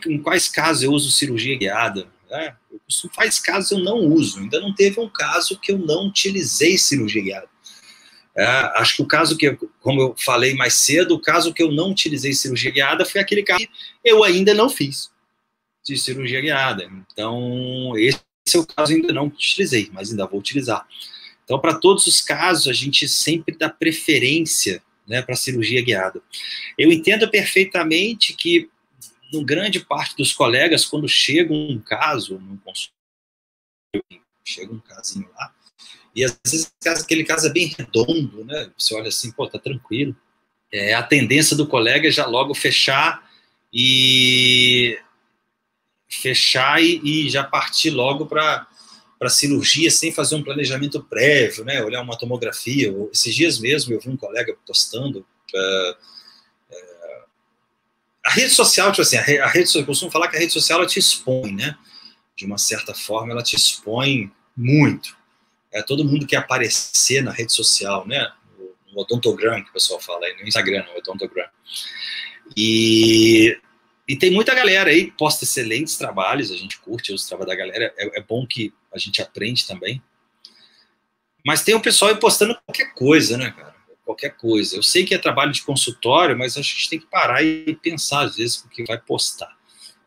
em quais casos eu uso cirurgia guiada? Quais casos eu não uso? Ainda não teve um caso que eu não utilizei cirurgia guiada. Acho que o caso que, como eu falei mais cedo, o caso que eu não utilizei cirurgia guiada foi aquele caso que eu ainda não fiz de cirurgia guiada. Então, esse é o caso que ainda não utilizei, mas ainda vou utilizar. Então, para todos os casos, a gente sempre dá preferência, né, para a cirurgia guiada. Eu entendo perfeitamente que, no grande parte dos colegas, quando chega um caso, num consultório, chega um casinho lá, e às vezes aquele caso é bem redondo, né? Você olha assim, pô, tá tranquilo. A tendência do colega é já logo fechar e já partir logo para cirurgia sem fazer um planejamento prévio, né? Olhar uma tomografia. Esses dias mesmo eu vi um colega postando a rede social, tipo assim, eu costumo falar que a rede social ela te expõe, né? De uma certa forma, ela te expõe muito. Todo mundo quer aparecer na rede social, né? No odontogram, que o pessoal fala aí, no Instagram, no odontogram. E tem muita galera aí que posta excelentes trabalhos, a gente curte os trabalhos da galera, é bom que a gente aprende também. Mas tem o pessoal aí postando qualquer coisa, né, cara? Qualquer coisa. Eu sei que é trabalho de consultório, mas a gente tem que parar e pensar, às vezes, o que vai postar.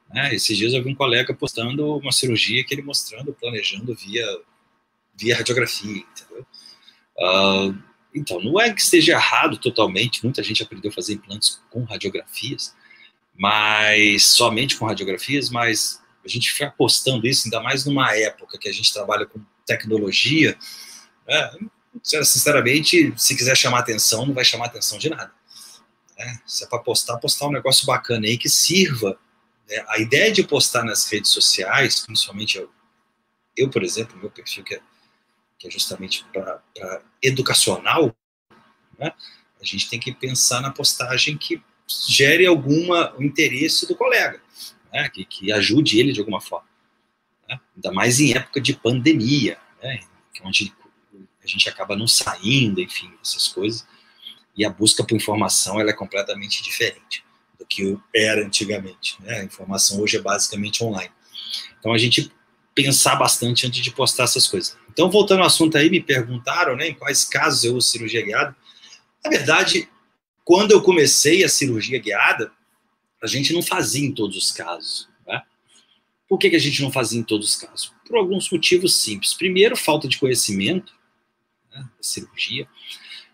Né? Esses dias eu vi um colega postando uma cirurgia que ele mostrando, planejando via radiografia, entendeu? Então, não é que esteja errado totalmente, muita gente aprendeu a fazer implantes com radiografias, mas somente com radiografias, mas a gente fica postando isso, ainda mais numa época que a gente trabalha com tecnologia, né? Sinceramente, se quiser chamar atenção, não vai chamar atenção de nada. Né? Se é para postar um negócio bacana aí que sirva. Né? A ideia de postar nas redes sociais, principalmente eu por exemplo, meu perfil que é justamente para educacional, né? A gente tem que pensar na postagem que gere o interesse do colega, né? que ajude ele de alguma forma. Né? Ainda mais em época de pandemia, né? Onde a gente acaba não saindo, enfim, essas coisas, e a busca por informação ela é completamente diferente do que era antigamente. Né? A informação hoje é basicamente online. Então a gente pensar bastante antes de postar essas coisas. Então, voltando ao assunto aí, me perguntaram, né, em quais casos eu uso cirurgia guiada. Na verdade, quando eu comecei a cirurgia guiada, a gente não fazia em todos os casos. Né? Por que a gente não fazia em todos os casos? Por alguns motivos simples. Primeiro, falta de conhecimento, né, da cirurgia,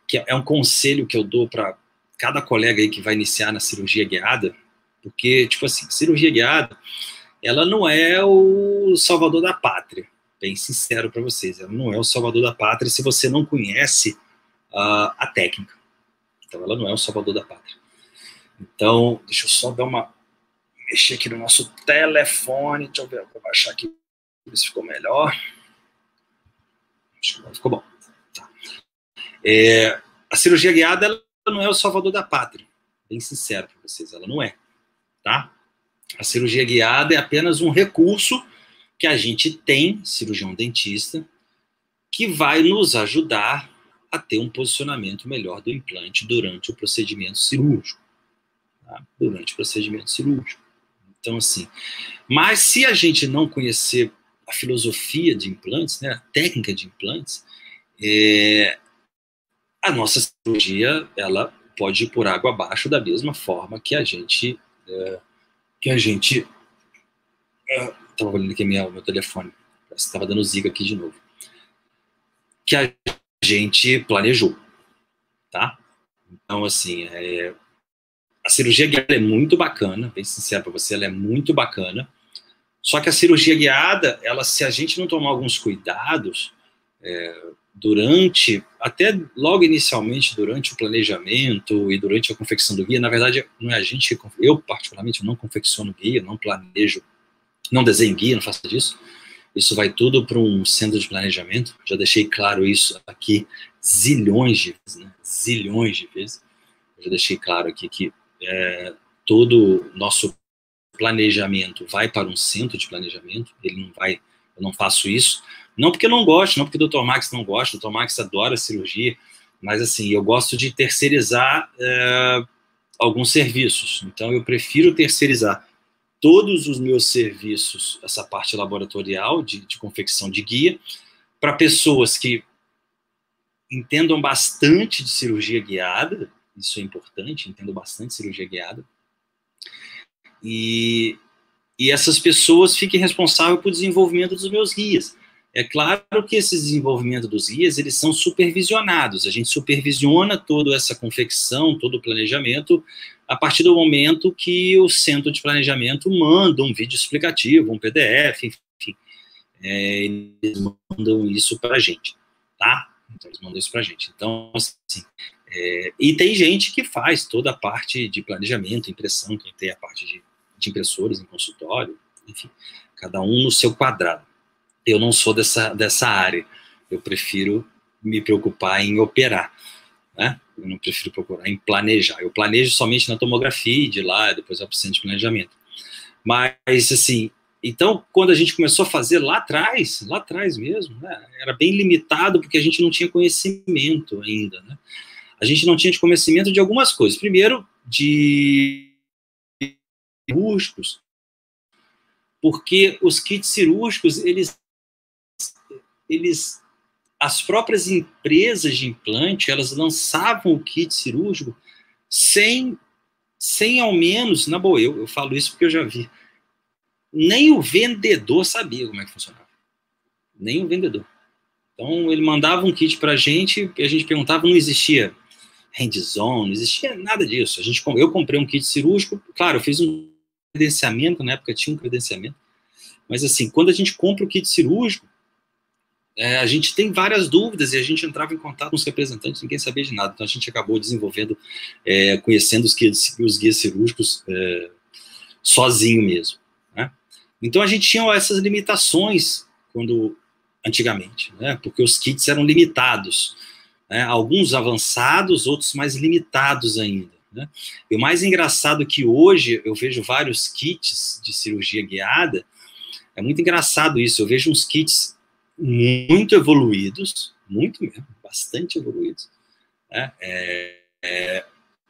que é um conselho que eu dou para cada colega aí que vai iniciar na cirurgia guiada, porque, tipo assim, cirurgia guiada, ela não é o salvador da pátria, bem sincero para vocês, ela não é o salvador da pátria se você não conhece a técnica. Então, ela não é o salvador da pátria. Então, deixa eu só mexer aqui no nosso telefone, deixa eu ver, vou baixar aqui, ver se ficou melhor. Acho que agora ficou bom. Tá. A cirurgia guiada, ela não é o salvador da pátria, bem sincero para vocês, ela não é, tá? A cirurgia guiada é apenas um recurso que a gente tem, cirurgião dentista, que vai nos ajudar a ter um posicionamento melhor do implante durante o procedimento cirúrgico. Tá? Durante o procedimento cirúrgico. Então, assim, mas se a gente não conhecer a filosofia de implantes, né, a técnica de implantes, a nossa cirurgia, ela pode ir por água abaixo da mesma forma que a gente... Estava olhando aqui meu telefone, parece que estava dando ziga aqui de novo. Que a gente planejou, tá? Então, assim, a cirurgia guiada é muito bacana, bem sincero para você, ela é muito bacana. Só que a cirurgia guiada, se a gente não tomar alguns cuidados, até logo inicialmente, durante o planejamento e durante a confecção do guia, na verdade, não é eu particularmente não confecciono guia, não planejo, não desenho guia, não faço disso. Isso vai tudo para um centro de planejamento. Já deixei claro isso aqui zilhões de vezes, né? Zilhões de vezes. Eu já deixei claro aqui que todo o nosso planejamento vai para um centro de planejamento. Eu não faço isso. Não porque eu não gosto, não porque o Dr. Max não gosta, o Dr. Max adora cirurgia, mas assim, eu gosto de terceirizar alguns serviços. Então eu prefiro terceirizar todos os meus serviços, essa parte laboratorial de confecção de guia, para pessoas que entendam bastante de cirurgia guiada, isso é importante, entendam bastante de cirurgia guiada, e essas pessoas fiquem responsáveis pelo desenvolvimento dos meus guias. É claro que esse desenvolvimento dos guias, eles são supervisionados, a gente supervisiona toda essa confecção, todo o planejamento, a partir do momento que o centro de planejamento manda um vídeo explicativo, um PDF, enfim, eles mandam isso para a gente, tá? Então, eles mandam isso para a gente. Então, assim, e tem gente que faz toda a parte de planejamento, impressão, quem tem a parte de impressores em consultório, enfim, cada um no seu quadrado. Eu não sou dessa área, eu prefiro me preocupar em operar, né? Eu não prefiro procurar em planejar. Eu planejo somente na tomografia, de lá, depois eu preciso de planejamento. Mas, assim, então, quando a gente começou a fazer lá atrás mesmo, né, era bem limitado, porque a gente não tinha conhecimento ainda, né? A gente não tinha conhecimento de algumas coisas. Primeiro, de cirúrgicos, porque os kits cirúrgicos, as próprias empresas de implante, elas lançavam o kit cirúrgico sem ao menos, na boa, eu falo isso porque eu já vi, nem o vendedor sabia como é que funcionava. Nem o vendedor. Então, ele mandava um kit pra gente, e a gente perguntava, não existia hands-on, não existia nada disso. Eu comprei um kit cirúrgico, claro, eu fiz um credenciamento, na época tinha um credenciamento, mas assim, quando a gente compra o kit cirúrgico, a gente tem várias dúvidas e a gente entrava em contato com os representantes, ninguém sabia de nada. Então a gente acabou desenvolvendo, conhecendo os guias cirúrgicos sozinho mesmo, né? Então a gente tinha essas limitações antigamente, né? Porque os kits eram limitados, né? Alguns avançados, outros mais limitados ainda, né? E o mais engraçado é que hoje eu vejo vários kits de cirurgia guiada, é muito engraçado isso, eu vejo uns kits muito evoluídos, muito mesmo, bastante evoluídos, né?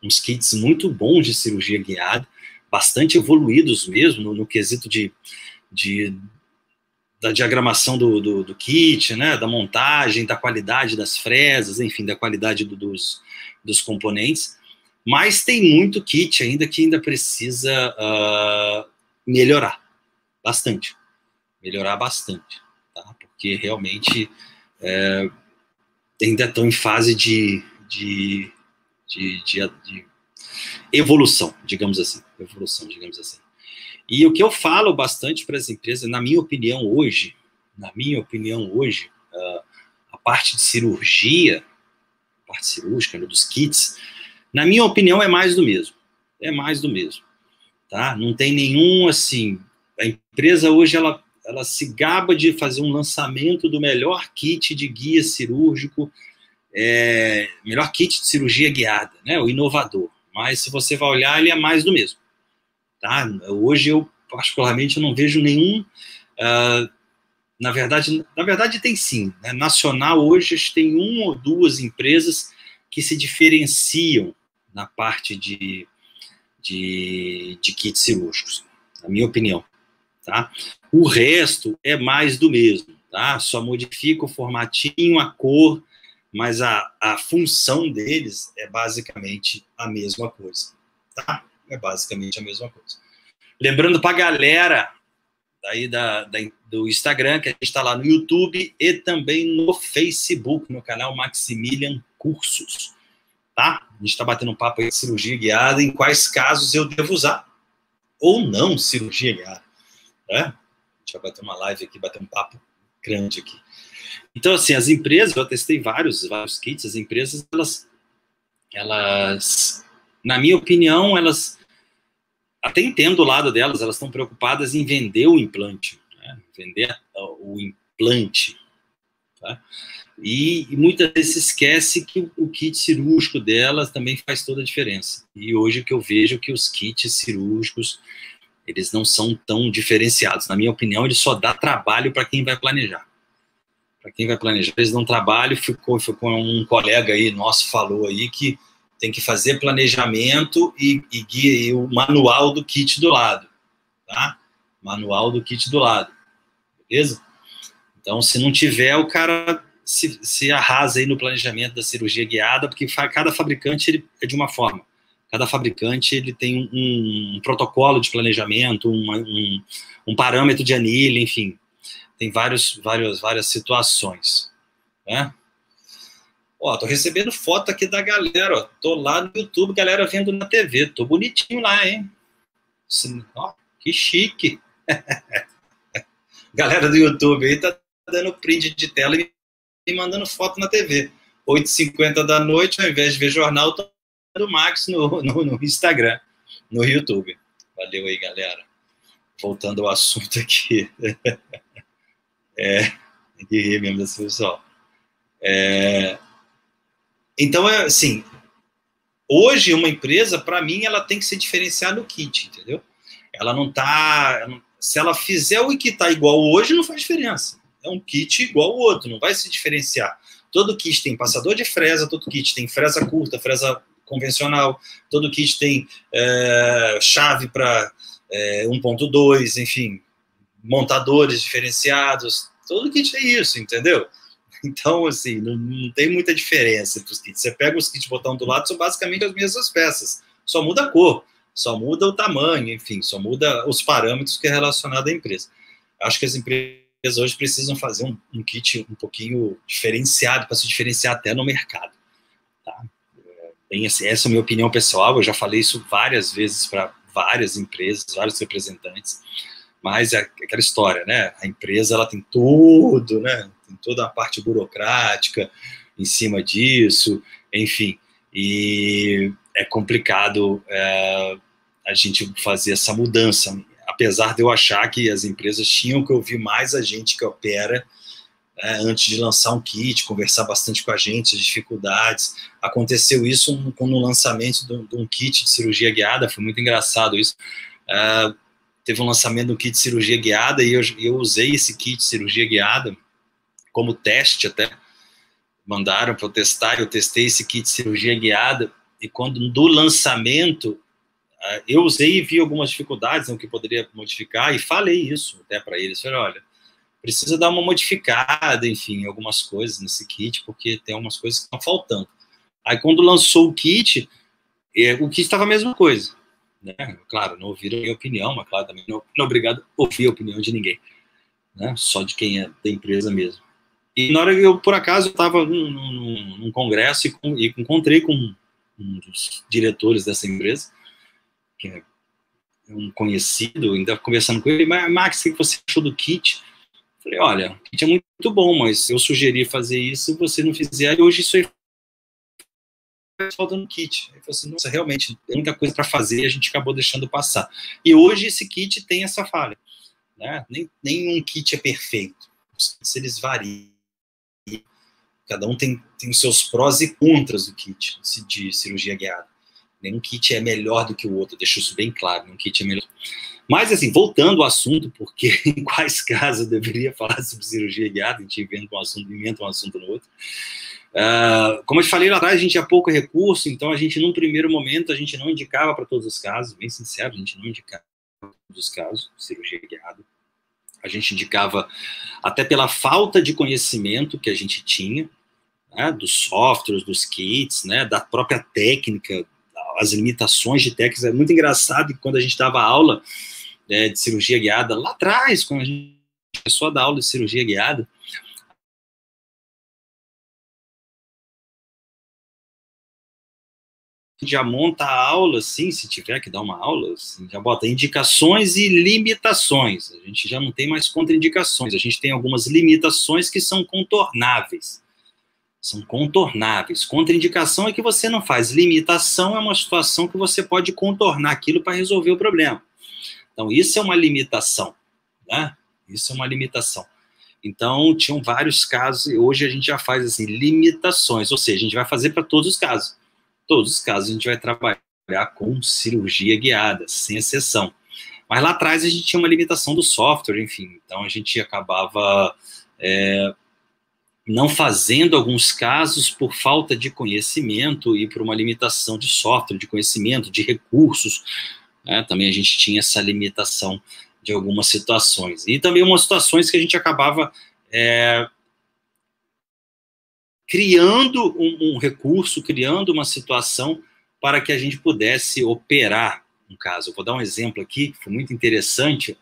Uns kits muito bons de cirurgia guiada, bastante evoluídos mesmo, no quesito da diagramação do kit, né? Da montagem, da qualidade das fresas, enfim, da qualidade dos componentes, mas tem muito kit ainda que ainda precisa melhorar bastante, tá? Porque realmente ainda estão em fase de evolução, digamos assim. E o que eu falo bastante para as empresas, na minha opinião hoje, a parte de cirurgia, a parte cirúrgica, né, dos kits, na minha opinião é mais do mesmo. Tá? Não tem nenhum, assim, a empresa hoje, ela se gaba de fazer um lançamento do melhor kit de guia cirúrgico, melhor kit de cirurgia guiada, né, o inovador. Mas se você vai olhar, ele é mais do mesmo. Tá? Hoje eu, particularmente, eu não vejo nenhum... na verdade tem sim. Né? Nacional, hoje, tem uma ou duas empresas que se diferenciam na parte de kits cirúrgicos, na minha opinião. Tá? O resto é mais do mesmo, tá? Só modifica o formatinho, a cor, mas a função deles é basicamente a mesma coisa, tá? É basicamente a mesma coisa. Lembrando para a galera aí do Instagram, que a gente está lá no YouTube e também no Facebook, no canal Maximilian Cursos, tá? A gente está batendo um papo aí de cirurgia guiada, em quais casos eu devo usar ou não cirurgia guiada. Né? A gente vai bater uma live aqui, bater um papo grande aqui. Então, assim, as empresas, eu testei vários kits, as empresas, elas, na minha opinião, elas, até entendo o lado delas, elas estão preocupadas em vender o implante, né? Vender o implante, tá? E muitas vezes se esquece que o kit cirúrgico delas também faz toda a diferença. E hoje o que eu vejo é que os kits cirúrgicos, eles não são tão diferenciados. Na minha opinião, eles só dá trabalho para quem vai planejar. Para quem vai planejar, eles dão trabalho. Ficou um colega aí nosso falou aí que tem que fazer planejamento e o manual do kit do lado. tá? Manual do kit do lado, beleza? Então, se não tiver, o cara se arrasa aí no planejamento da cirurgia guiada, porque cada fabricante ele é de uma forma. Cada fabricante ele tem um protocolo de planejamento, um parâmetro de anilha, enfim. Tem várias situações, né? Ó, tô recebendo foto aqui da galera, ó. Tô lá no YouTube, galera vendo na TV. Tô bonitinho lá, hein? Ó, que chique. Galera do YouTube aí tá dando print de tela e me mandando foto na TV. 8h50 da noite, ao invés de ver jornal, tô vendo o Max no Instagram, no YouTube. Valeu aí, galera. Voltando ao assunto aqui. Tem que rir mesmo desse pessoal. Então, assim, hoje uma empresa, para mim, ela tem que se diferenciar no kit, entendeu? Ela não tá... Se ela fizer o que tá igual hoje, não faz diferença. É um kit igual ao outro, não vai se diferenciar. Todo kit tem passador de fresa, todo kit tem fresa curta, fresa convencional, todo kit tem chave para 1.2, enfim, montadores diferenciados, todo kit é isso, entendeu? Então, assim, não tem muita diferença entre os kits. Você pega os kits botão do lado, são basicamente as mesmas peças, só muda a cor, só muda o tamanho, enfim, só muda os parâmetros que é relacionado à empresa. Acho que as empresas hoje precisam fazer um kit um pouquinho diferenciado, para se diferenciar até no mercado. Tá? Essa é a minha opinião pessoal, eu já falei isso várias vezes para várias empresas, vários representantes, mas é aquela história, né? A empresa ela tem tudo, né? Tem toda a parte burocrática em cima disso, enfim, e é complicado a gente fazer essa mudança, apesar de eu achar que as empresas tinham que ouvir mais a gente que opera, antes de lançar um kit, conversar bastante com a gente, as dificuldades. Aconteceu isso no lançamento de um kit de cirurgia guiada, foi muito engraçado isso. Teve um lançamento do kit de cirurgia guiada e eu usei esse kit de cirurgia guiada como teste até. Mandaram para eu testar, eu testei esse kit de cirurgia guiada e quando do lançamento eu usei e vi algumas dificuldades no que poderia modificar e falei isso até para eles. Falei, olha, precisa dar uma modificada, enfim, algumas coisas nesse kit, porque tem algumas coisas que estão faltando. Aí quando lançou o kit estava a mesma coisa. Né? Claro, não ouviram a minha opinião, mas claro, também não é obrigado a ouvir a opinião de ninguém. Né? Só de quem é da empresa mesmo. E na hora que eu, por acaso, eu estava num congresso e encontrei com um dos diretores dessa empresa, que é um conhecido, ainda conversando com ele, mas Max, o que você achou do kit? Eu falei, olha, o kit é muito bom, mas eu sugeri fazer isso, se você não fizer, hoje isso aí faltando kit. Ele falou assim, nossa, realmente, tem muita coisa para fazer e a gente acabou deixando passar. E hoje esse kit tem essa falha. Né? Nenhum kit é perfeito. Se eles variam, cada um tem os seus prós e contras do kit de cirurgia guiada. Nenhum kit é melhor do que o outro, deixo isso bem claro, nenhum kit é melhor. Mas, assim, voltando ao assunto, porque em quais casos eu deveria falar sobre cirurgia guiada, a gente inventa um assunto no outro. Como eu te falei lá atrás, a gente tinha pouco recurso, então a gente, num primeiro momento, a gente não indicava para todos os casos, bem sincero, a gente não indicava para todos os casos, cirurgia guiada. A gente indicava até pela falta de conhecimento que a gente tinha, né, dos softwares, dos kits, né, da própria técnica, as limitações de técnicas. É muito engraçado que quando a gente dava aula de cirurgia guiada, lá atrás, quando a gente começou a dar aula de cirurgia guiada, já monta a aula, assim, se tiver que dar uma aula, assim, já bota indicações e limitações. A gente já não tem mais contraindicações, a gente tem algumas limitações que são contornáveis. São contornáveis. Contraindicação é que você não faz. Limitação é uma situação que você pode contornar aquilo para resolver o problema. Então, isso é uma limitação. Né? Isso é uma limitação. Então, tinham vários casos, e hoje a gente já faz assim, limitações, ou seja, a gente vai fazer para todos os casos. Todos os casos a gente vai trabalhar com cirurgia guiada, sem exceção. Mas lá atrás a gente tinha uma limitação do software, enfim, então a gente acabava não fazendo alguns casos por falta de conhecimento e por uma limitação de software, de conhecimento, de recursos, né? Também a gente tinha essa limitação de algumas situações. E também umas situações que a gente acabava criando um recurso, criando uma situação para que a gente pudesse operar um caso. Eu vou dar um exemplo aqui, que foi muito interessante,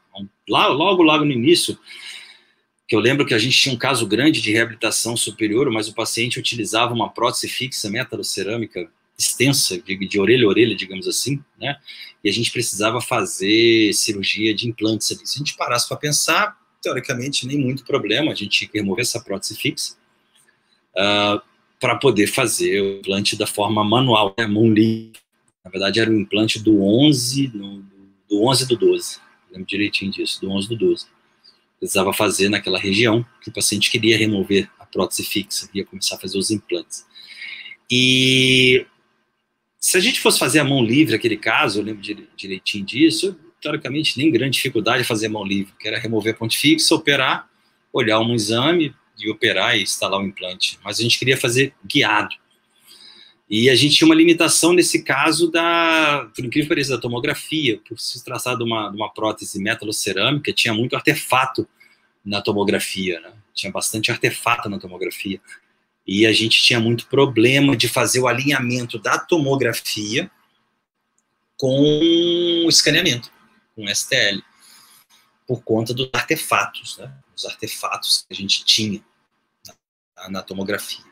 logo no início, que eu lembro que a gente tinha um caso grande de reabilitação superior, mas o paciente utilizava uma prótese fixa metalocerâmica extensa, de orelha a orelha, digamos assim, né? E a gente precisava fazer cirurgia de implantes ali. Se a gente parasse para pensar, teoricamente, nem muito problema, a gente tinha que remover essa prótese fixa para poder fazer o implante da forma manual, né? Mão livre. Na verdade, era o implante do 11 e do 12. Lembro direitinho disso, do 11 e do 12. Precisava fazer naquela região que o paciente queria remover a prótese fixa, ia começar a fazer os implantes. E se a gente fosse fazer a mão livre, aquele caso, eu lembro direitinho disso, teoricamente nem grande dificuldade fazer a mão livre, que era remover a ponte fixa, operar, olhar um exame e operar e instalar o implante. Mas a gente queria fazer guiado. E a gente tinha uma limitação nesse caso por incrível que pareça, da tomografia, por se tratar de uma prótese metalocerâmica, tinha muito artefato na tomografia, né? Tinha bastante artefato na tomografia. E a gente tinha muito problema de fazer o alinhamento da tomografia com o escaneamento, com o STL, por conta dos artefatos, né? Os artefatos que a gente tinha na tomografia.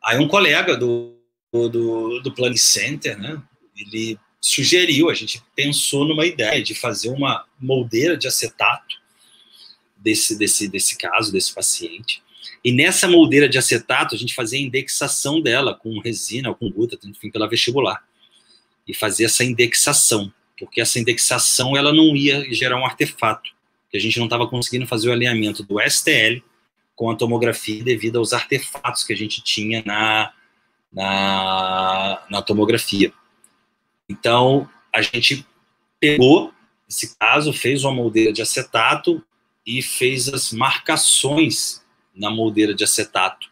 Aí um colega do Planning Center, né, ele sugeriu, a gente pensou numa ideia de fazer uma moldeira de acetato desse caso, desse paciente, e nessa moldeira de acetato a gente fazia a indexação dela com resina ou com guta, enfim, pela vestibular, e fazer essa indexação, porque essa indexação ela não ia gerar um artefato, que a gente não estava conseguindo fazer o alinhamento do STL com a tomografia devido aos artefatos que a gente tinha na tomografia. Então, a gente pegou esse caso, fez uma moldeira de acetato e fez as marcações na moldeira de acetato.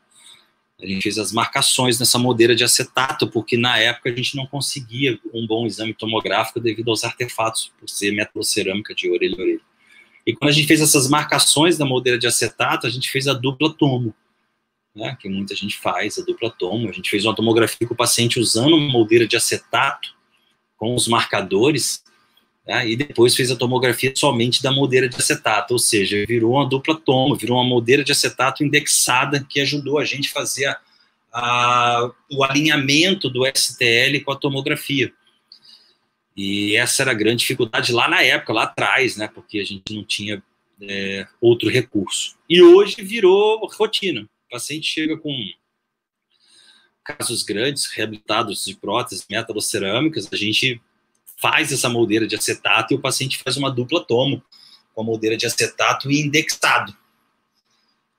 A gente fez as marcações nessa moldeira de acetato, porque na época a gente não conseguia um bom exame tomográfico devido aos artefatos, por ser metalocerâmica de orelha a orelha. E quando a gente fez essas marcações na moldeira de acetato, a gente fez a dupla tomo, né, que muita gente faz, a dupla tomo. A gente fez uma tomografia com o paciente usando uma moldeira de acetato com os marcadores, né, e depois fez a tomografia somente da moldeira de acetato, ou seja, virou uma dupla tomo, virou uma moldeira de acetato indexada que ajudou a gente a fazer o alinhamento do STL com a tomografia. E essa era a grande dificuldade lá na época, lá atrás, né, porque a gente não tinha outro recurso. E hoje virou rotina. O paciente chega com casos grandes, reabilitados de próteses metalocerâmicas, a gente faz essa moldeira de acetato e o paciente faz uma dupla tomo com a moldeira de acetato e indexado.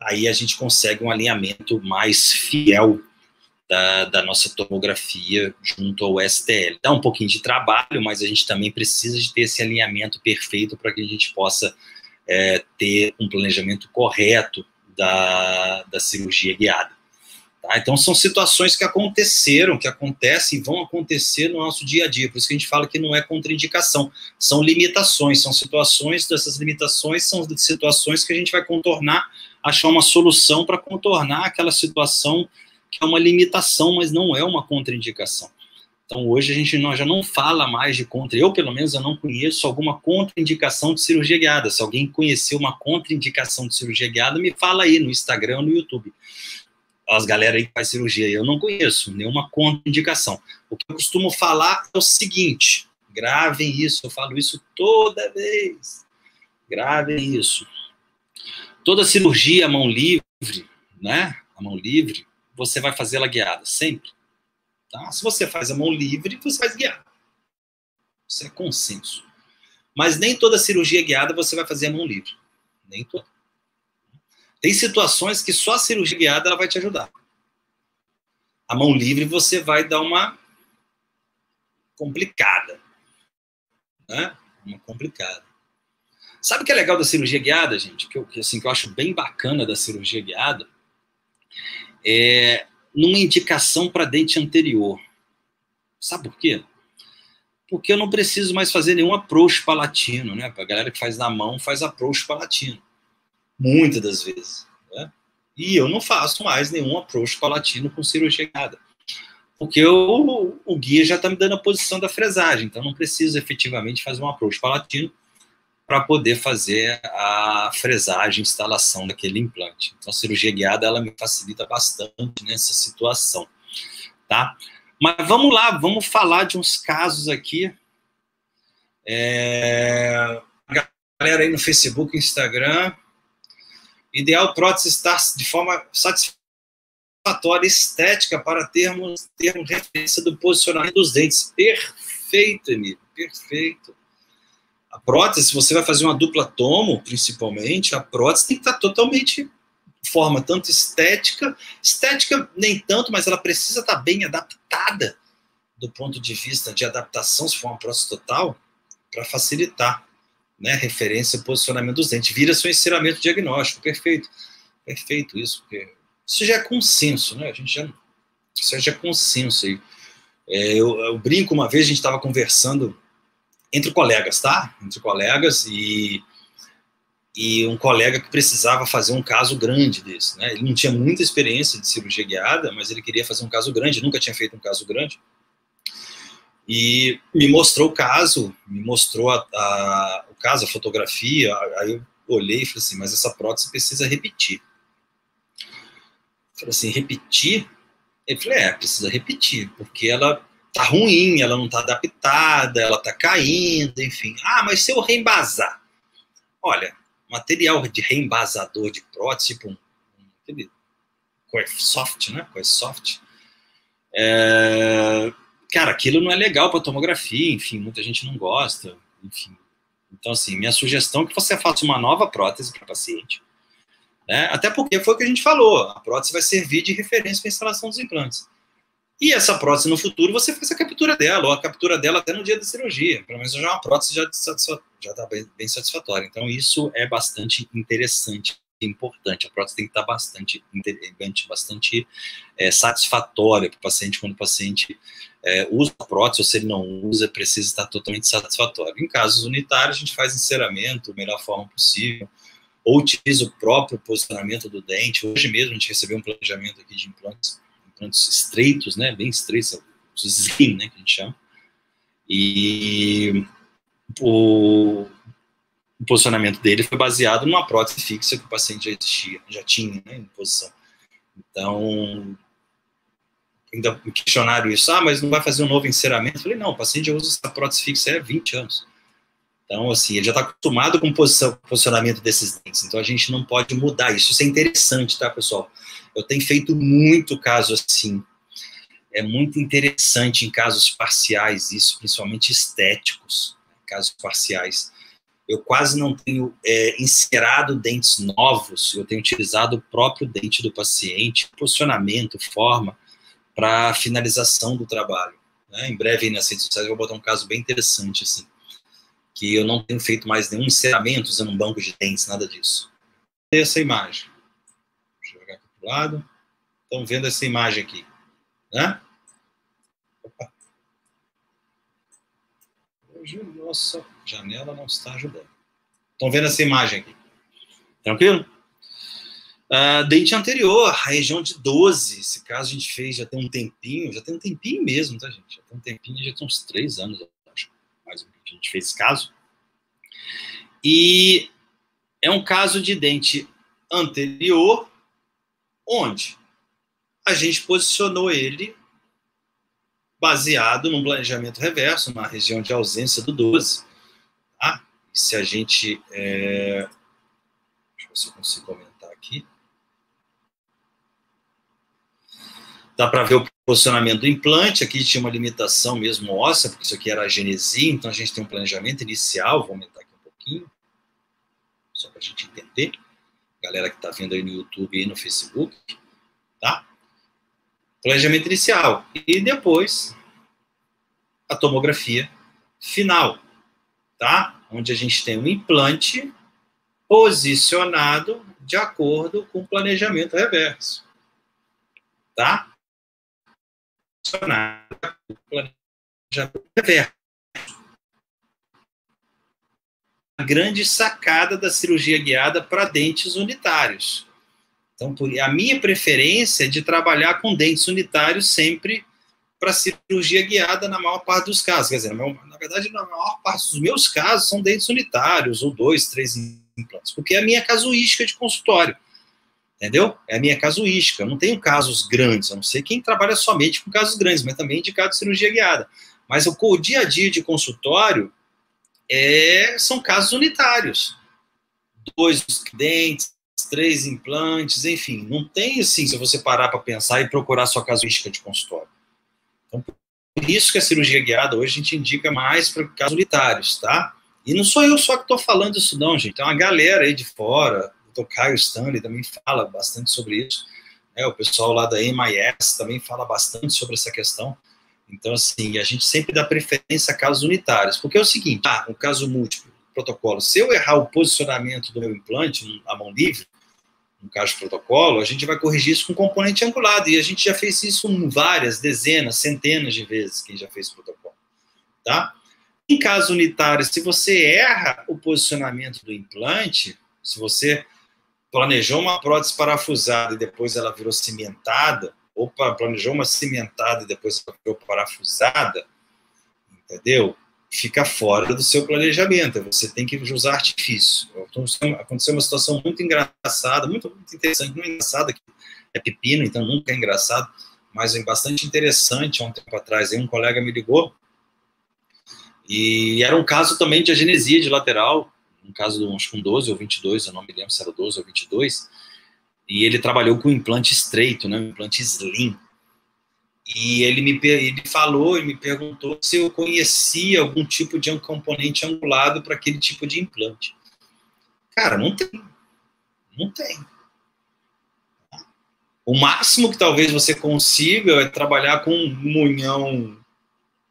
Aí a gente consegue um alinhamento mais fiel da nossa tomografia junto ao STL. Dá um pouquinho de trabalho, mas a gente também precisa de ter esse alinhamento perfeito para que a gente possa ter um planejamento correto da cirurgia guiada. Tá? Então, são situações que aconteceram, que acontecem e vão acontecer no nosso dia a dia. Por isso que a gente fala que não é contraindicação, são limitações, são situações, dessas limitações são situações que a gente vai contornar, achar uma solução para contornar aquela situação que é uma limitação, mas não é uma contraindicação. Então, hoje nós já não fala mais de eu pelo menos, eu não conheço alguma contraindicação de cirurgia guiada. Se alguém conhecer uma contraindicação de cirurgia guiada, me fala aí no Instagram ou no YouTube. As galera aí que faz cirurgia, eu não conheço nenhuma contraindicação. O que eu costumo falar é o seguinte, gravem isso, eu falo isso toda vez. Gravem isso. Toda cirurgia à mão livre, né? A mão livre, você vai fazê-la guiada, sempre. Tá? Se você faz a mão livre, você faz guiada. Isso é consenso. Mas nem toda cirurgia guiada você vai fazer a mão livre. Nem toda. Tem situações que só a cirurgia guiada ela vai te ajudar. A mão livre você vai dar uma complicada. Né? Uma complicada. Sabe o que é legal da cirurgia guiada, gente? Que eu acho bem bacana da cirurgia guiada? É numa indicação para dente anterior. Sabe por quê? porque eu não preciso mais fazer nenhum approach palatino, né? Para a galera que faz na mão, faz approach palatino, muitas das vezes, né? E eu não faço mais nenhum approach palatino com cirurgia guiada, porque o guia já está me dando a posição da fresagem, então não preciso efetivamente fazer um approach palatino para poder fazer a fresagem, instalação daquele implante. Então a cirurgia guiada, ela me facilita bastante nessa situação, tá? Mas vamos lá, vamos falar de uns casos aqui. A galera aí no Facebook, Instagram. Ideal prótese estar de forma satisfatória, estética, para termos referência do posicionamento dos dentes. Perfeito, Emílio, perfeito. A prótese, se você vai fazer uma dupla tomo, principalmente, a prótese tem que estar totalmente de forma tanto estética nem tanto, mas ela precisa estar bem adaptada do ponto de vista de adaptação, se for uma prótese total, para facilitar, né, referência e posicionamento dos dentes. Vira seu enceramento diagnóstico, perfeito. Perfeito isso, porque isso já é consenso, né? Isso já é consenso aí. Eu brinco, uma vez a gente estava conversando entre colegas, tá? Entre colegas e um colega que precisava fazer um caso grande desse, né? Ele não tinha muita experiência de cirurgia guiada, mas ele queria fazer um caso grande, nunca tinha feito um caso grande. E me mostrou o caso, me mostrou o caso, a fotografia, aí eu olhei e falei assim, mas essa prótese precisa repetir. Eu falei assim, repetir? Ele falou, precisa repetir, porque ela tá ruim, ela não tá adaptada, ela tá caindo, enfim. Ah, mas se eu reembasar? Olha, material de reembasador de prótese, tipo aquele Coesoft, né? Coesoft. Cara, aquilo não é legal para tomografia, enfim, muita gente não gosta, enfim. Então, assim, minha sugestão é que você faça uma nova prótese para o paciente, né? Até porque foi o que a gente falou, a prótese vai servir de referência para a instalação dos implantes. E essa prótese, no futuro, você faz a captura dela, ou a captura dela até no dia da cirurgia. Pelo menos já é uma prótese já está bem satisfatória. Então, isso é bastante interessante e importante. A prótese tem que estar bastante satisfatória para o paciente. Quando o paciente usa a prótese, ou se ele não usa, precisa estar totalmente satisfatório. Em casos unitários, a gente faz enceramento da melhor forma possível, ou utiliza o próprio posicionamento do dente. Hoje mesmo, a gente recebeu um planejamento aqui de implantes estreitos, né, bem estreitos, os slim, né, que a gente chama, e o posicionamento dele foi baseado numa prótese fixa que o paciente já tinha, né, em posição. Então, ainda me questionaram isso, mas não vai fazer um novo enceramento? Eu falei, não, o paciente já usa essa prótese fixa há 20 anos. Então, assim, ele já está acostumado com o posicionamento desses dentes, então a gente não pode mudar isso. Isso é interessante, tá, pessoal? Eu tenho feito muito caso assim. É muito interessante em casos parciais, isso, principalmente estéticos, casos parciais. Eu quase não tenho encerado dentes novos, eu tenho utilizado o próprio dente do paciente, posicionamento, forma, para finalização do trabalho, né? Em breve, aí nas redes sociais, eu vou botar um caso bem interessante, assim, que eu não tenho feito mais nenhum enceramento usando um banco de dentes, nada disso. Essa imagem. Deixa eu jogar aqui para o lado. Estão vendo essa imagem aqui, né? Opa. Hoje, nossa janela não está ajudando. Estão vendo essa imagem aqui? Tranquilo? Dente anterior, a região de 12. Esse caso a gente fez já tem um tempinho mesmo, tá, gente? Já tem um tempinho, já tem uns 3 anos, acho, mais um pouquinho que a gente fez esse caso. E é um caso de dente anterior, onde a gente posicionou ele baseado num planejamento reverso, na região de ausência do 12. Tá? E se a gente... deixa eu ver se eu consigo comentar aqui. Dá para ver o posicionamento do implante. Aqui tinha uma limitação mesmo óssea, porque isso aqui era a genesia, então a gente tem um planejamento inicial. Vou aumentar aqui um pouquinho, só para a gente entender. Galera que está vendo aí no YouTube e no Facebook, tá? Planejamento inicial. E depois a tomografia final, tá? Onde a gente tem um implante posicionado de acordo com o planejamento reverso, tá? Planejamento reverso. grande sacada da cirurgia guiada para dentes unitários. Então, a minha preferência é de trabalhar com dentes unitários sempre para cirurgia guiada na maior parte dos casos. Quer dizer, na verdade, na maior parte dos meus casos são dentes unitários, ou 2, 3 implantes, porque é a minha casuística de consultório. Entendeu? É a minha casuística. Eu não tenho casos grandes, eu não sei quem trabalha somente com casos grandes, mas também indicado cirurgia guiada. Mas o dia a dia de consultório são casos unitários. 2 dentes, 3 implantes, enfim. Não tem assim, se você parar para pensar e procurar sua casuística de consultório. Então, por isso que a cirurgia guiada hoje a gente indica mais para casos unitários, tá? E não sou eu só que estou falando isso não, gente. Tem uma galera aí de fora, o Dr. Caio Stanley também fala bastante sobre isso. O pessoal lá da MIS também fala bastante sobre essa questão. Então, assim, a gente sempre dá preferência a casos unitários. Porque é o seguinte, um caso múltiplo, protocolo, se eu errar o posicionamento do meu implante, a mão livre, no caso de protocolo, a gente vai corrigir isso com componente angulado. E a gente já fez isso várias, dezenas, centenas de vezes, quem já fez protocolo. Tá? Em caso unitário, se você erra o posicionamento do implante, se você planejou uma prótese parafusada e depois ela virou cimentada, ou planejou uma cimentada e depois ela virou parafusada, entendeu? Fica fora do seu planejamento, você tem que usar artifício. Aconteceu uma situação muito engraçada, muito interessante, não é engraçada, que é pepino, então nunca é engraçado, mas é bastante interessante. Há um tempo atrás, um colega me ligou, e era um caso também de agenesia de lateral, um caso acho que com 12 ou 22, eu não me lembro se era 12 ou 22, e ele trabalhou com implante estreito, né, um implante slim. E ele falou e me perguntou se eu conhecia algum tipo de componente angulado para aquele tipo de implante. Cara, não tem. Não tem. O máximo que talvez você consiga é trabalhar com um munhão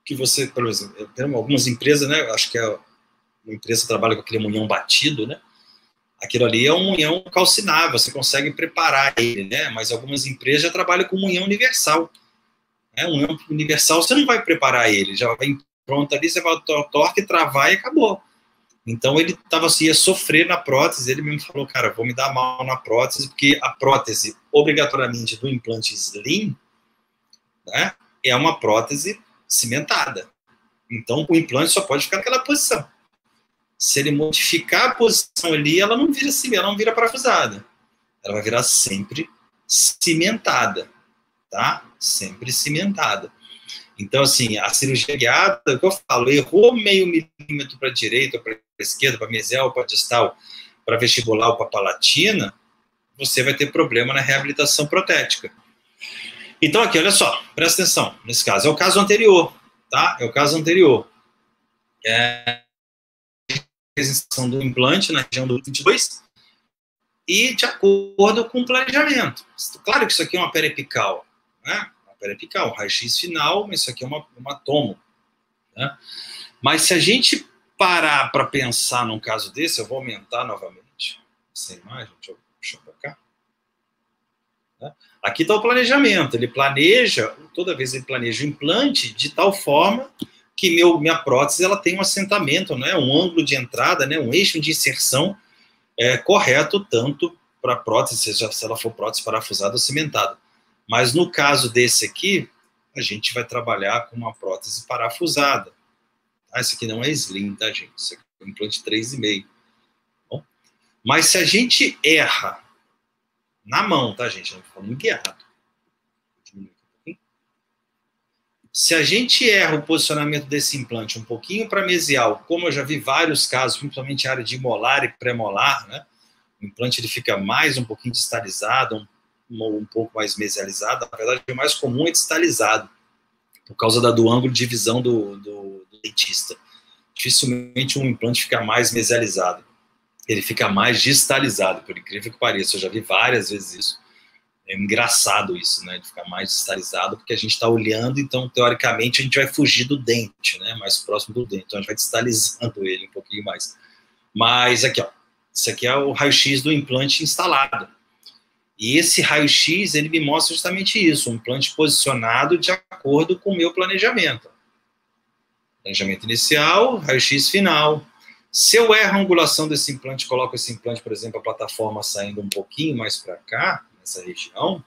que você, por exemplo, algumas empresas, né, acho que uma empresa trabalha com aquele munhão batido, né? Aquilo ali é um munhão calcinável, você consegue preparar ele, né? Mas algumas empresas já trabalham com munhão universal. Um munhão universal, você não vai preparar ele, já vem pronto ali, você vai torque, travar e acabou. Então ele ia sofrer na prótese, ele mesmo falou, cara, vou me dar mal na prótese, porque a prótese, obrigatoriamente, do implante slim, né, é uma prótese cimentada. Então o implante só pode ficar naquela posição. Se ele modificar a posição ali, ela não vira ela não vira parafusada. Ela vai virar sempre cimentada, tá? Sempre cimentada. Então, assim, a cirurgia guiada, o que eu falo, errou meio milímetro para a direita, para a esquerda, para mesial, para distal, para vestibular ou para palatina, você vai ter problema na reabilitação protética. Então, aqui, olha só, presta atenção, nesse caso, é o caso anterior, tá? É o caso anterior. A reposição do implante na região do 22 e de acordo com o planejamento. Claro que isso aqui é uma periapical, né? Uma periapical, um raio-x final, mas isso aqui é uma tomo, né? Mas se a gente parar para pensar num caso desse, eu vou aumentar novamente essa imagem, deixa eu puxar para cá. Né? Aqui está o planejamento, ele planeja, toda vez ele planeja o implante de tal forma que minha prótese ela tem um assentamento, né? Um ângulo de entrada, né? Um eixo de inserção correto, tanto para a prótese, se ela for prótese parafusada ou cimentada. Mas no caso desse aqui, a gente vai trabalhar com uma prótese parafusada. Esse aqui não é slim, tá, gente? Isso aqui é um implante 3,5. Bom, mas se a gente erra na mão, tá, gente? Eu não estou falando guiado. Se a gente erra o posicionamento desse implante um pouquinho para mesial, como eu já vi vários casos, principalmente em área de molar e pré-molar, né? O implante ele fica um pouquinho distalizado, um pouco mais mesializado. Na verdade, o mais comum é distalizado, por causa do ângulo de visão do dentista. Dificilmente um implante fica mais mesializado. Ele fica mais distalizado, por incrível que pareça. Eu já vi várias vezes isso. É engraçado isso, né? De ficar mais distalizado, porque a gente está olhando, então, teoricamente, a gente vai fugir do dente, né? Mais próximo do dente. Então, a gente vai distalizando ele um pouquinho mais. Mas aqui, ó. Isso aqui é o raio-x do implante instalado. E esse raio-x, ele me mostra justamente isso. Um implante posicionado de acordo com o meu planejamento. Planejamento inicial, raio-x final. Se eu erro a angulação desse implante, coloco esse implante, por exemplo, a plataforma saindo um pouquinho mais para cá, nessa região,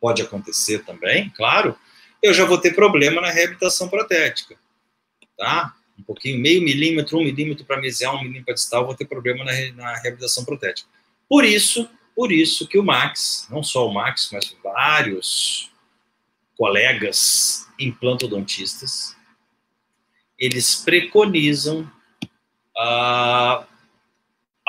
pode acontecer também, claro, eu já vou ter problema na reabilitação protética, tá? Um pouquinho, meio milímetro, 1 milímetro para mesial, 1 milímetro para distal, vou ter problema na reabilitação protética. Por isso que o Max, não só o Max, mas vários colegas implantodontistas, eles preconizam a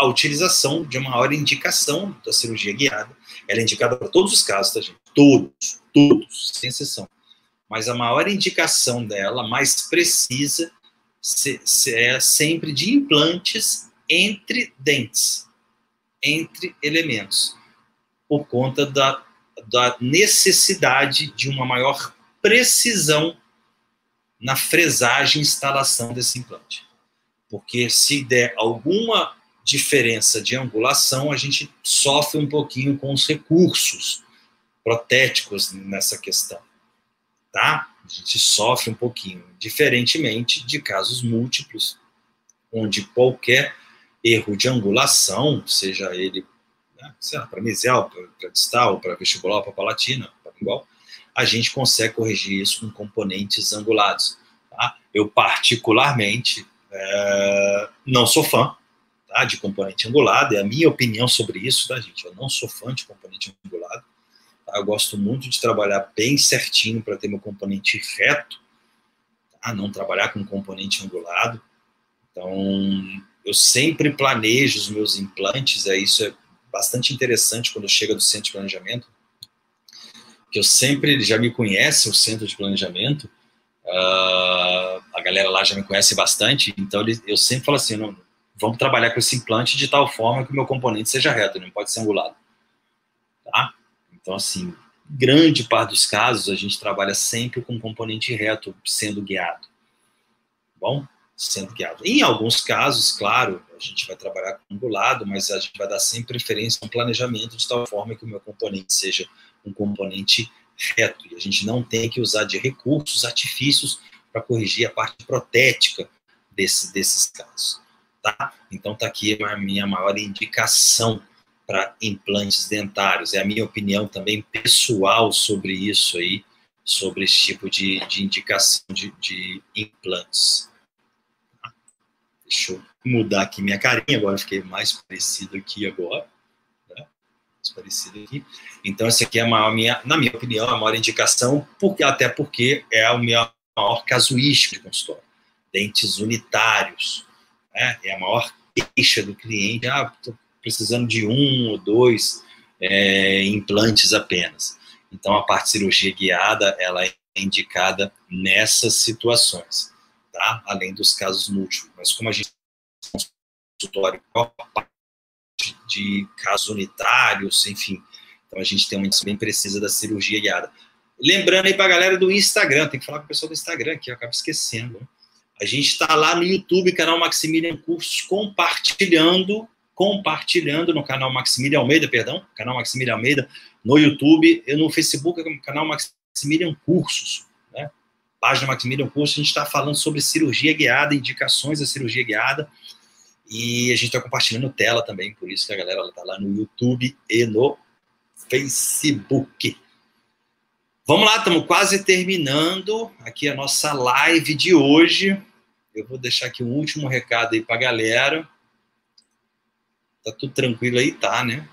utilização de uma maior indicação da cirurgia guiada. Ela é indicada para todos os casos, tá, gente? Todos, sem exceção. Mas a maior indicação dela, mais precisa, é sempre de implantes entre dentes, entre elementos, por conta da necessidade de uma maior precisão na fresagem e instalação desse implante. Porque se der alguma diferença de angulação, a gente sofre um pouquinho com os recursos protéticos nessa questão, tá? A gente sofre um pouquinho, diferentemente de casos múltiplos, onde qualquer erro de angulação, seja ele, né, para mesial, para distal, para vestibular, para palatina, para igual, a gente consegue corrigir isso com componentes angulados, tá? Eu, particularmente, não sou fã, tá, de componente angulado, é a minha opinião sobre isso, tá, gente? Eu não sou fã de componente angulado, tá? Eu gosto muito de trabalhar bem certinho para ter meu componente reto, tá? Não trabalhar com componente angulado. Então, eu sempre planejo os meus implantes, isso é bastante interessante quando chega do centro de planejamento, que eu sempre, já me conhece o centro de planejamento, a galera lá já me conhece bastante, então eu sempre falo assim, não, vamos trabalhar com esse implante de tal forma que o meu componente seja reto, não pode ser angulado, tá? Então, assim, grande parte dos casos a gente trabalha sempre com componente reto sendo guiado, bom? Sendo guiado. Em alguns casos, claro, a gente vai trabalhar com angulado, mas a gente vai dar sempre preferência a um planejamento de tal forma que o meu componente seja um componente reto, e a gente não tem que usar de recursos, artifícios para corrigir a parte protética desses casos, tá? Então tá aqui a minha maior indicação para implantes dentários, é a minha opinião também pessoal sobre isso aí, sobre esse tipo de indicação de implantes. Deixa eu mudar aqui minha carinha, agora eu fiquei mais parecido aqui agora, né? Mais parecido aqui. Então, essa aqui é na minha opinião, a maior indicação, até porque é a minha maior casuística de consultório. Dentes unitários, né? É a maior queixa do cliente, estou precisando de 1 ou 2 implantes apenas. Então, a parte de cirurgia guiada, ela é indicada nessas situações. Tá? Além dos casos múltiplos. Mas como a gente tem um consultório de casos unitários, enfim, então a gente tem uma indicação bem precisa da cirurgia guiada. Lembrando aí para a galera do Instagram, tem que falar com o pessoal do Instagram aqui, eu acabo esquecendo. A gente está lá no YouTube, canal Maximilian Cursos, compartilhando no canal Maximilian Almeida, canal Maximilian Almeida, no YouTube e no Facebook, canal Maximilian Cursos, né? Página Maximilian Cursos, a gente está falando sobre cirurgia guiada, indicações da cirurgia guiada, e a gente está compartilhando tela também, por isso que a galera está lá no YouTube e no Facebook. Vamos lá, estamos quase terminando aqui a nossa live de hoje. Eu vou deixar aqui um último recado aí para a galera. Tá tudo tranquilo aí? Tá, né?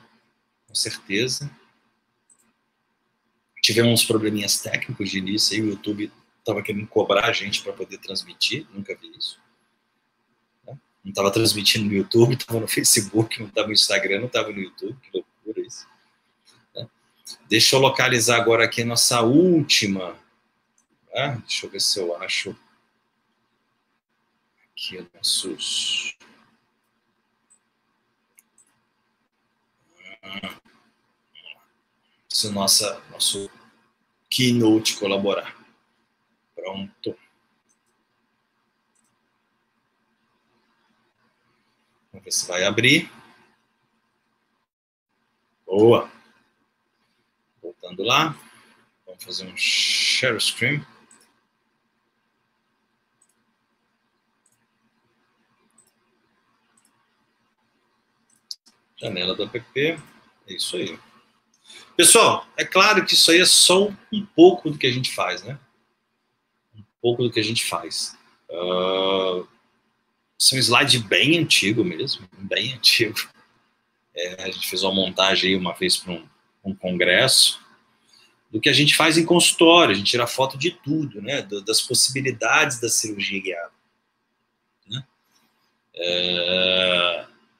Com certeza. Tivemos uns probleminhas técnicos de início aí, o YouTube estava querendo cobrar a gente para poder transmitir, nunca vi isso. Né? Não estava transmitindo no YouTube, estava no Facebook, não estava no Instagram, não estava no YouTube, que loucura isso. Né? Deixa eu localizar agora aqui a nossa última. Né? Deixa eu ver se eu acho aqui nossos. Se o nosso Keynote colaborar. Pronto. Vamos ver se vai abrir. Boa. Voltando lá. Vamos fazer um share screen. Janela do app. É isso aí. Pessoal, é claro que isso aí é só um pouco do que a gente faz, né? Um pouco do que a gente faz. Esse é um slide bem antigo mesmo, bem antigo. A gente fez uma montagem aí uma vez para um congresso, do que a gente faz em consultório. A gente tira foto de tudo, né? Das possibilidades da cirurgia guiada. Né?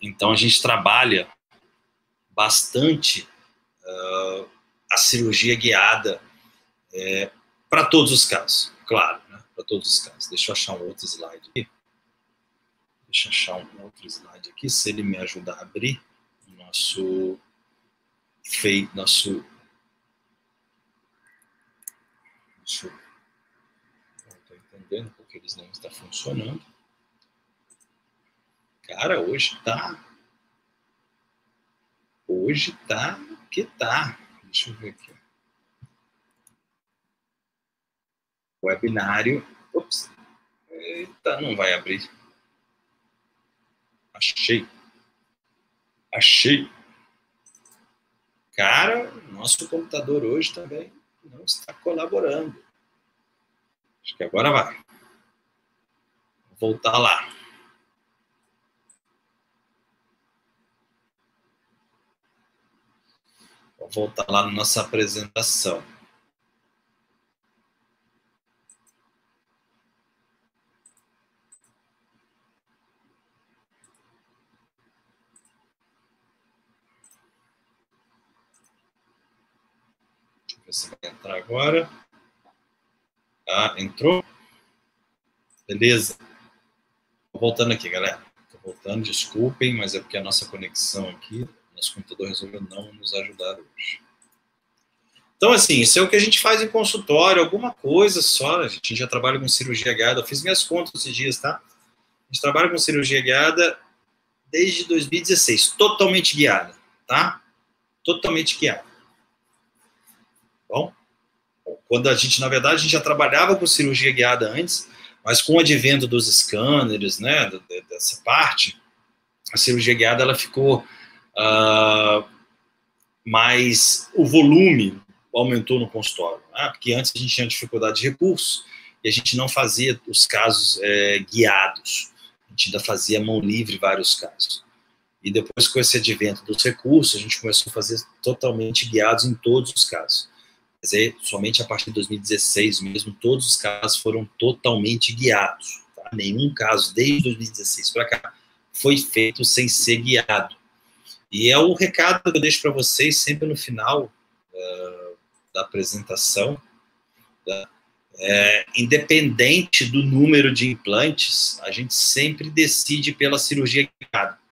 Então a gente trabalha bastante a cirurgia guiada para todos os casos, claro, né? Para todos os casos. Deixa eu achar um outro slide aqui. Deixa eu achar um outro slide aqui, se ele me ajudar a abrir o nosso Deixa eu... Não estou entendendo porque eles não estão funcionando. Cara, hoje tá que tá. Deixa eu ver aqui. Webinário. Ops. Eita, não vai abrir. Achei. Cara, nosso computador hoje também não está colaborando. Acho que agora vai. Vou voltar lá. Vou voltar lá na nossa apresentação. Deixa eu ver se vai entrar agora. Ah, entrou? Beleza. Tô voltando aqui, galera. Tô voltando, desculpem, mas é porque a nossa conexão aqui, nosso computador resolveu não nos ajudar hoje. Então, assim, isso é o que a gente faz em consultório, alguma coisa só. A gente já trabalha com cirurgia guiada. Eu fiz minhas contas esses dias, tá? A gente trabalha com cirurgia guiada desde 2016, totalmente guiada, tá? Totalmente guiada. Bom, quando a gente, na verdade, a gente já trabalhava com cirurgia guiada antes, mas com o advento dos scanners, né, dessa parte, a cirurgia guiada ela ficou mais, o volume aumentou no consultório, né? Porque antes a gente tinha dificuldade de recursos e a gente não fazia os casos guiados, a gente ainda fazia mão livre vários casos. E depois, com esse advento dos recursos, a gente começou a fazer totalmente guiados em todos os casos. Mas aí, somente a partir de 2016 mesmo, todos os casos foram totalmente guiados. Tá? Nenhum caso, desde 2016 para cá, foi feito sem ser guiado. E é o recado que eu deixo para vocês sempre no final da apresentação. Tá? Independente do número de implantes, a gente sempre decide pela cirurgia guiada.